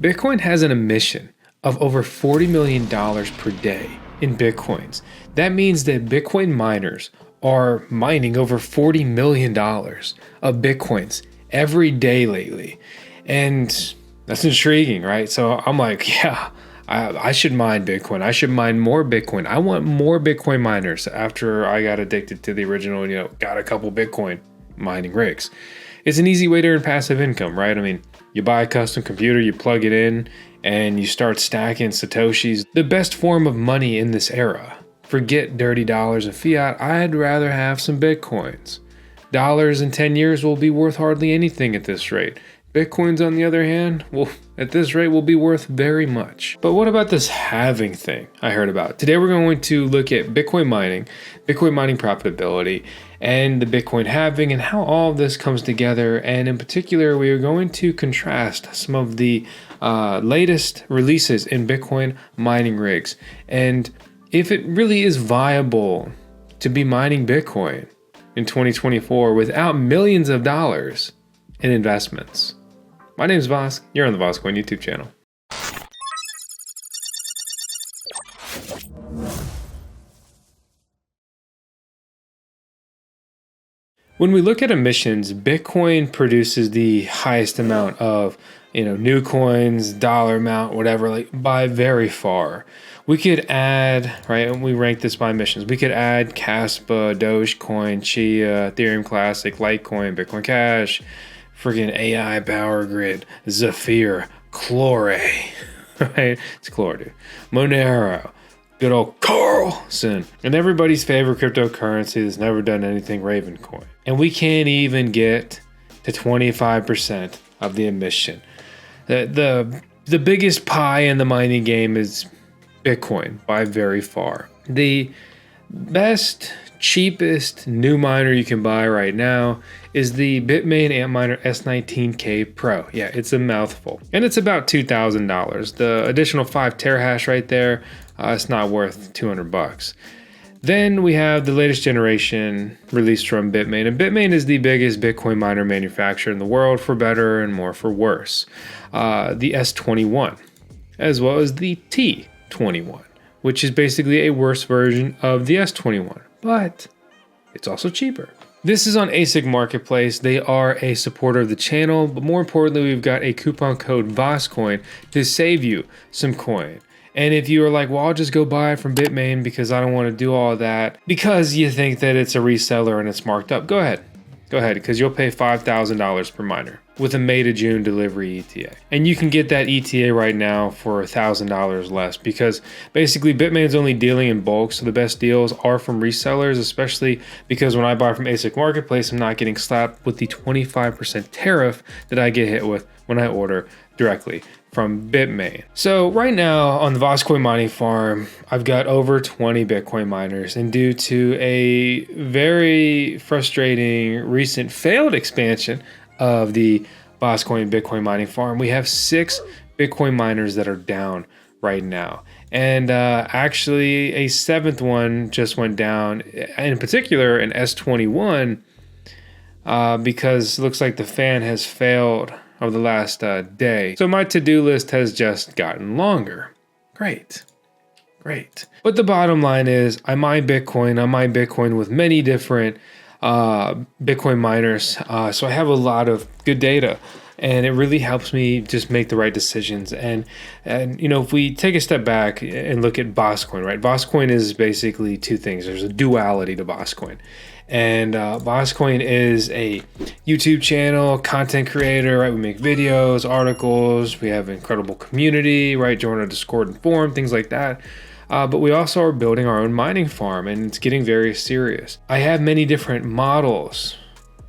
Bitcoin has an emission of over $40 million per day in Bitcoins. That means that Bitcoin miners are mining over $40 million of Bitcoins every day lately. And that's intriguing, right? So I'm like, yeah, I should mine Bitcoin. I should mine more Bitcoin. I want more Bitcoin miners after I got addicted to the original, got a couple Bitcoin mining rigs. It's an easy way to earn passive income, right? I mean, you buy a custom computer, you plug it in, and you start stacking Satoshis. The best form of money in this era. Forget dirty dollars and fiat. I'd rather have some Bitcoins. Dollars in 10 years will be worth hardly anything at this rate. Bitcoins, on the other hand, well, at this rate will be worth very much. But what about this halving thing I heard about? Today we're going to look at Bitcoin mining profitability, and the Bitcoin halving and how all of this comes together. And in particular, we are going to contrast some of the latest releases in Bitcoin mining rigs and if it really is viable to be mining Bitcoin in 2024 without millions of dollars in investments. My name is Vosk. You're on the Voskcoin YouTube channel. When we look at emissions, Bitcoin produces the highest amount of, new coins, dollar amount, whatever, like by very far. We could add, right, and we rank this by emissions. We could add Caspa, Dogecoin, Chia, Ethereum Classic, Litecoin, Bitcoin Cash, friggin' AI Power Grid, Zephyr, Chlore, right? It's Chlore, dude. Monero, good old Carlson, and everybody's favorite cryptocurrency that's never done anything, Ravencoin. And we can't even get to 25% of the emission. The biggest pie in the mining game is Bitcoin by very far. The best, cheapest new miner you can buy right now is the Bitmain Antminer S19K Pro. Yeah, it's a mouthful. And it's about $2,000. The additional 5 terahash right there, it's not worth $200. Then we have the latest generation released from Bitmain. And Bitmain is the biggest Bitcoin miner manufacturer in the world, for better and more for worse. The S21, as well as the T21, which is basically a worse version of the S21, but it's also cheaper. This is on ASIC Marketplace. They are a supporter of the channel, but more importantly, we've got a coupon code VOSCOIN to save you some coin. And if you are like, well, I'll just go buy it from Bitmain because I don't want to do all of that, because you think that it's a reseller and it's marked up, go ahead, because you'll pay $5,000 per miner with a May to June delivery ETA. And you can get that ETA right now for $1,000 less, because basically Bitmain's only dealing in bulk, so the best deals are from resellers, especially because when I buy from ASIC Marketplace, I'm not getting slapped with the 25% tariff that I get hit with when I order directly from Bitmain. So right now on the Voskcoin mining farm, I've got over 20 Bitcoin miners, and due to a very frustrating recent failed expansion of the Voskcoin Bitcoin mining farm, we have 6 Bitcoin miners that are down right now. And actually a 7th one just went down, in particular an S21, because it looks like the fan has failed over the last day. So my to-do list has just gotten longer. Great. But the bottom line is I mine Bitcoin with many different Bitcoin miners. So I have a lot of good data, and it really helps me just make the right decisions. And if we take a step back and look at Voskcoin, right? Voskcoin is basically 2 things. There's a duality to Voskcoin. And Voskcoin is a YouTube channel, content creator, right? We make videos, articles, we have an incredible community, right? Join our Discord and forum, things like that. But we also are building our own mining farm, and it's getting very serious. I have many different models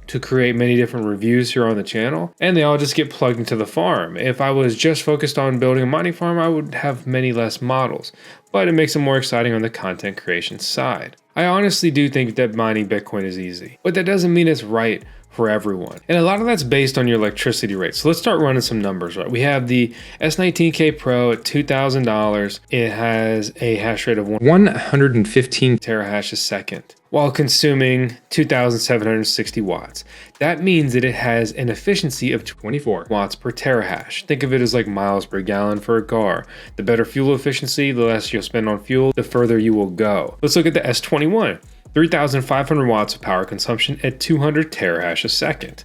to create many different reviews here on the channel, and they all just get plugged into the farm. If I was just focused on building a mining farm, I would have many less models, but it makes it more exciting on the content creation side. I honestly do think that mining Bitcoin is easy, but that doesn't mean it's right for everyone. And a lot of that's based on your electricity rate. So let's start running some numbers, right? We have the S19K Pro at $2,000. It has a hash rate of 115 terahash a second while consuming 2,760 watts. That means that it has an efficiency of 24 watts per terahash. Think of it as like miles per gallon for a car. The better fuel efficiency, the less you'll spend on fuel, the further you will go. Let's look at the S21. 3,500 watts of power consumption at 200 terahash a second.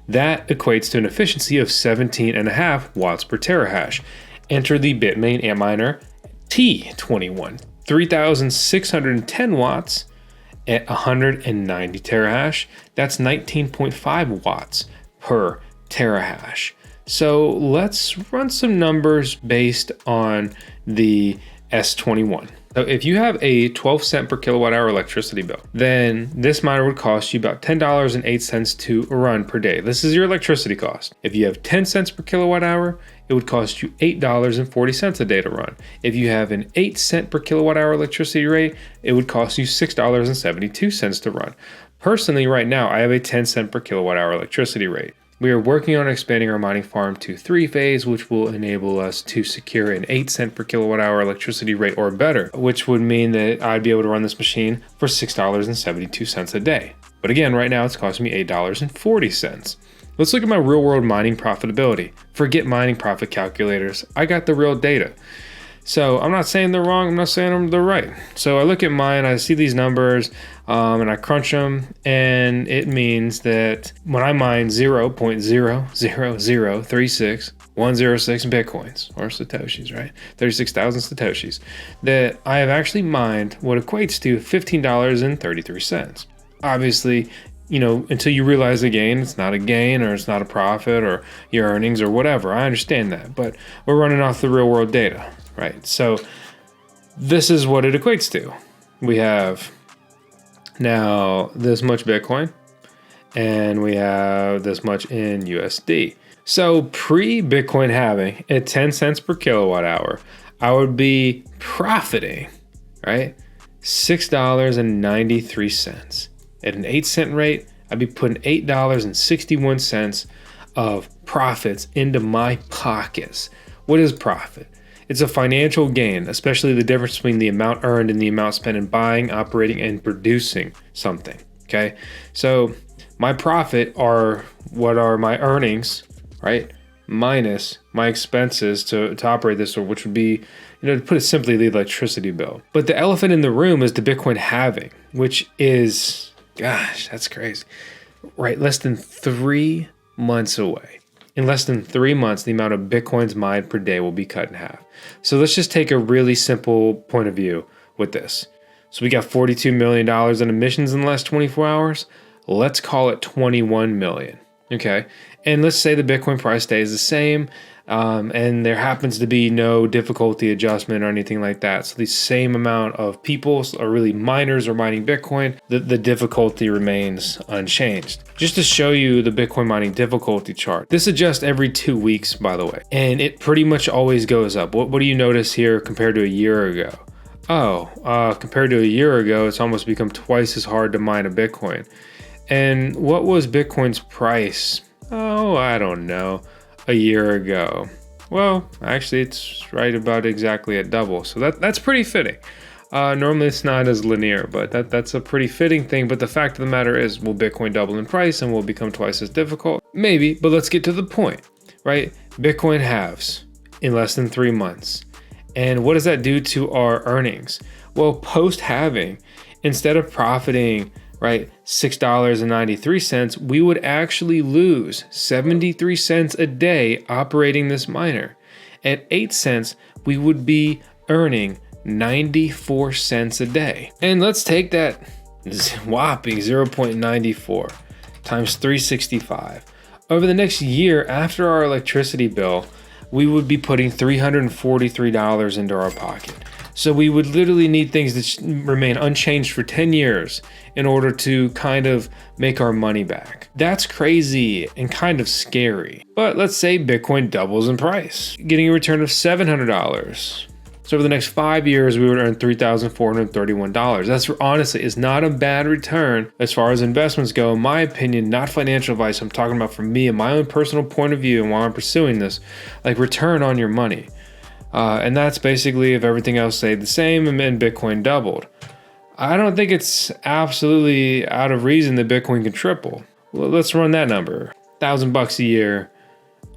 That equates to an efficiency of 17.5 watts per terahash. Enter the Bitmain Antminer T21. 3,610 watts at 190 terahash. That's 19.5 watts per terahash. So let's run some numbers based on the S21. So if you have a 12 cent per kilowatt hour electricity bill, then this miner would cost you about $10.08 to run per day. This is your electricity cost. If you have 10 cents per kilowatt hour, it would cost you $8.40 a day to run. If you have an 8 cent per kilowatt hour electricity rate, it would cost you $6.72 to run. Personally, right now, I have a 10 cent per kilowatt hour electricity rate. We are working on expanding our mining farm to 3-phase, which will enable us to secure an 8 cent per kilowatt hour electricity rate or better, which would mean that I'd be able to run this machine for $6.72 a day. But again, right now it's costing me $8.40. Let's look at my real world mining profitability. Forget mining profit calculators. I got the real data. So I'm not saying they're wrong, I'm not saying they're right. So I look at mine, I see these numbers, and I crunch them, and it means that when I mine 0.00036106 Bitcoins, or Satoshis, right? 36,000 Satoshis, that I have actually mined what equates to $15.33. Obviously, you know, until you realize the gain, it's not a gain or it's not a profit or your earnings or whatever. I understand that, but we're running off the real world data. Right, so this is what it equates to. We have now this much Bitcoin, and we have this much in USD. So pre-Bitcoin halving at 10 cents per kilowatt hour, I would be profiting, right, $6.93. At an 8 cent rate, I'd be putting $8.61 of profits into my pockets. What is profit? It's a financial gain, especially the difference between the amount earned and the amount spent in buying, operating, and producing something, okay? So my profit are what are my earnings, right? Minus my expenses to operate this, or which would be, you know, to put it simply, the electricity bill. But the elephant in the room is the Bitcoin halving, which is, gosh, that's crazy, right? Less than 3 months away. In less than 3 months, the amount of Bitcoins mined per day will be cut in half. So let's just take a really simple point of view with this. So we got $42 million in emissions in the last 24 hours. Let's call it 21 million, okay? And let's say the Bitcoin price stays the same, and there happens to be no difficulty adjustment or anything like that. So the same amount of people, or really miners, are mining Bitcoin, the difficulty remains unchanged. Just to show you the Bitcoin mining difficulty chart, this adjusts every 2 weeks, by the way, and it pretty much always goes up. What do you notice here compared to a year ago? Compared to a year ago, it's almost become twice as hard to mine a Bitcoin. And what was Bitcoin's price? Oh, I don't know. A year ago. Well, actually, it's right about exactly at double. So that's pretty fitting. Normally, it's not as linear, but that's a pretty fitting thing. But the fact of the matter is, will Bitcoin double in price and will it become twice as difficult? Maybe, but let's get to the point, right? Bitcoin halves in less than 3 months. And what does that do to our earnings? Well, post-halving, instead of profiting, right, $6.93, we would actually lose 73 cents a day operating this miner. At 8 cents, we would be earning 94 cents a day. And let's take that whopping 0.94 times 365. Over the next year, after our electricity bill, we would be putting $343 into our pocket. So we would literally need things that remain unchanged for 10 years in order to kind of make our money back. That's crazy and kind of scary. But let's say Bitcoin doubles in price, getting a return of $700. So over the next 5 years, we would earn $3,431. That's honestly is not a bad return as far as investments go. In my opinion, not financial advice. I'm talking about from me and my own personal point of view and why I'm pursuing this, like return on your money. And that's basically if everything else stayed the same and Bitcoin doubled. I don't think it's absolutely out of reason that Bitcoin can triple. Well, let's run that number. $1,000 a year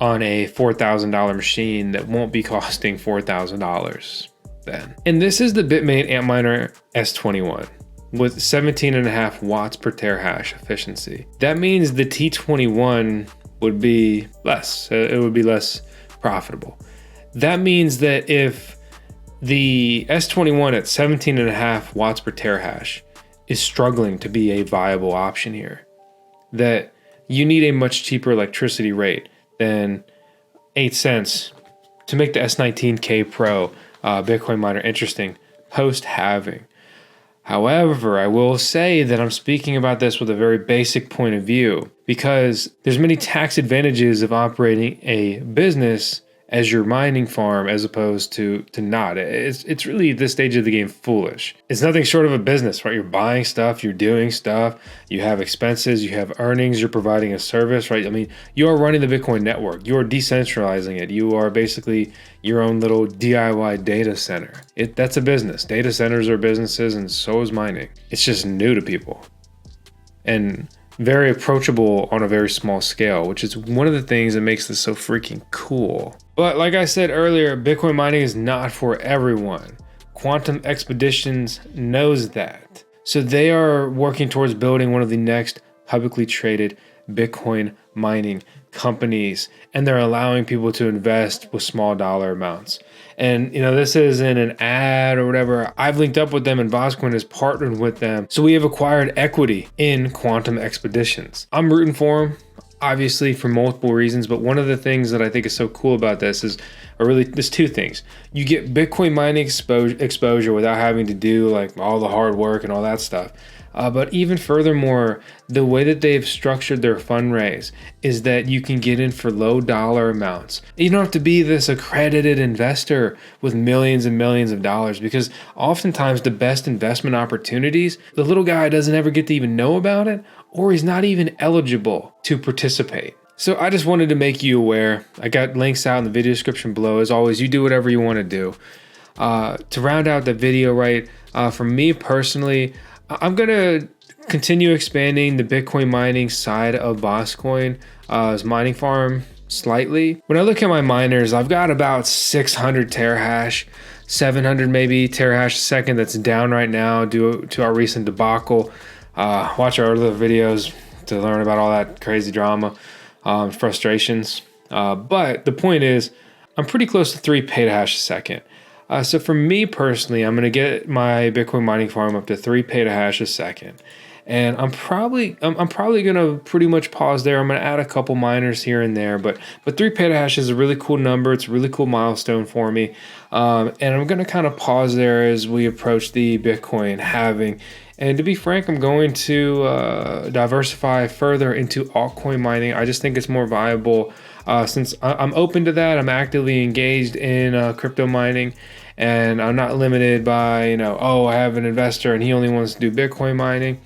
on a $4,000 machine that won't be costing $4,000 then. And this is the Bitmain Antminer S21 with 17.5 watts per terahash efficiency. That means the T21 would be less. It would be less profitable. That means that if the S21 at 17.5 watts per terahash is struggling to be a viable option here, that you need a much cheaper electricity rate than 8 cents to make the S19K Pro Bitcoin miner interesting post-halving. However, I will say that I'm speaking about this with a very basic point of view because there's many tax advantages of operating a business as your mining farm as opposed to not. It's really at this stage of the game foolish. It's nothing short of a business, right? You're buying stuff, you're doing stuff, you have expenses, you have earnings, you're providing a service, right? I mean, you are running the Bitcoin network, you are decentralizing it, you are basically your own little DIY data center. That's a business. Data centers are businesses and so is mining. It's just new to people. And very approachable on a very small scale, which is one of the things that makes this so freaking cool. But like I said earlier, Bitcoin mining is not for everyone. Quantum Expeditions knows that. So they are working towards building one of the next publicly traded Bitcoin mining companies, and they're allowing people to invest with small dollar amounts. And this isn't an ad or whatever. I've linked up with them and Voskcoin has partnered with them. So we have acquired equity in Quantum Expeditions. I'm rooting for them, obviously for multiple reasons. But one of the things that I think is so cool about this is, there's two things. You get Bitcoin mining exposure without having to do like all the hard work and all that stuff. But even furthermore, the way that they've structured their fundraise is that you can get in for low dollar amounts. You don't have to be this accredited investor with millions and millions of dollars, because oftentimes the best investment opportunities, the little guy doesn't ever get to even know about it, or he's not even eligible to participate. So I just wanted to make you aware. I got links out in the video description below. As always, you do whatever you want to do. To round out the video, right, for me personally, I'm going to continue expanding the Bitcoin mining side of Voskcoin's mining farm slightly. When I look at my miners, I've got about 600 terahash, 700 maybe terahash a second that's down right now due to our recent debacle. Watch our other videos to learn about all that crazy drama, frustrations. But the point is, I'm pretty close to 3 petahash a second. So for me personally, I'm going to get my Bitcoin mining farm up to 3 petahash a second. And I'm probably going to pretty much pause there. I'm going to add a couple miners here and there, but 3 petahash is a really cool number. It's a really cool milestone for me. And I'm going to kind of pause there as we approach the Bitcoin halving. And to be frank, I'm going to diversify further into altcoin mining. I just think it's more viable since I'm open to that. I'm actively engaged in crypto mining, and I'm not limited by, I have an investor and he only wants to do Bitcoin mining.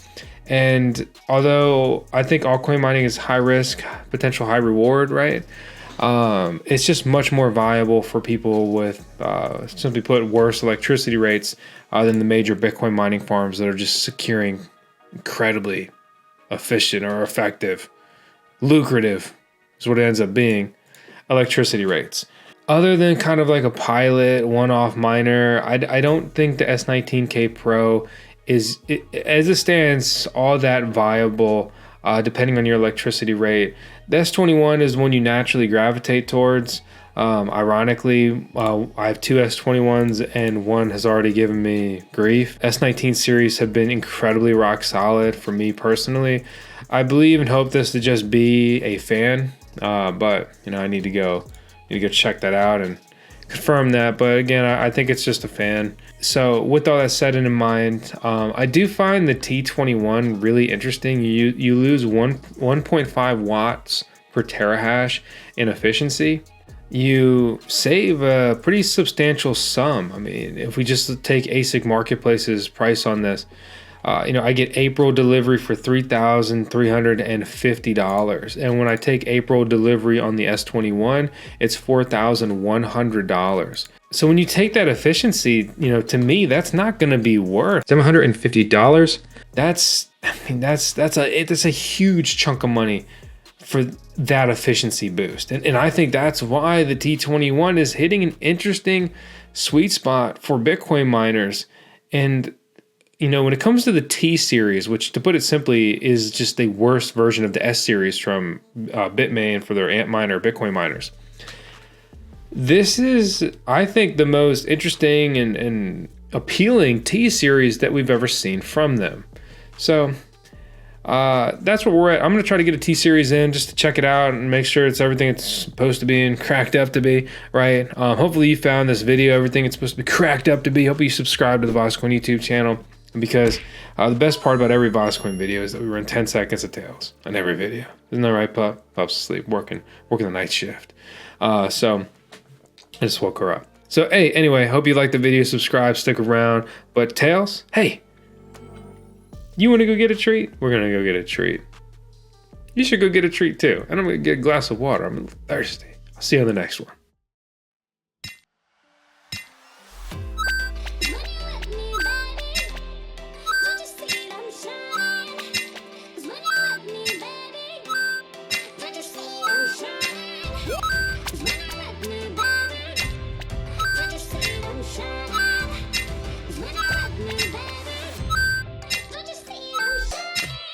And although I think altcoin mining is high risk, potential high reward, right? It's just much more viable for people with, simply put, worse electricity rates than the major Bitcoin mining farms that are just securing incredibly efficient or effective, lucrative, is what it ends up being, electricity rates. Other than kind of like a pilot one-off miner, I don't think the S19K Pro is, as it stands, all that viable, depending on your electricity rate. The S21 is one you naturally gravitate towards. Ironically, I have 2 S21s and one has already given me grief. S19 series have been incredibly rock solid for me personally. I believe and hope this to just be a fan, but I need to go check that out and confirm that. But again, I think it's just a fan. So with all that said and in mind, I do find the T21 really interesting. You lose 1.5 watts per terahash in efficiency. you save a pretty substantial sum. I mean, if we just take ASIC Marketplace's price on this, I get April delivery for $3,350. And when I take April delivery on the S21, it's $4,100. So when you take that efficiency, to me, that's not going to be worth $750. That's a huge chunk of money for that efficiency boost. And I think that's why the T21 is hitting an interesting sweet spot for Bitcoin miners. And when it comes to the T series, which to put it simply is just the worst version of the S series from Bitmain for their Antminer Bitcoin miners. This is, I think, the most interesting and appealing T series that we've ever seen from them. So that's where we're at. I'm going to try to get a T series in just to check it out and make sure it's everything it's supposed to be and cracked up to be, right? Hopefully you found this video everything it's supposed to be cracked up to be. Hope you subscribe to the Voskcoin YouTube channel, because the best part about every Voskcoin video is that we run 10 seconds of tails on every video. Isn't that right, Pup? Pup's asleep, working the night shift. So I just woke her up. So hey, anyway, hope you liked the video. Subscribe, stick around. But Tails, hey, you want to go get a treat? We're gonna go get a treat. You should go get a treat too. And I'm gonna get a glass of water. I'm thirsty. I'll see you on the next one.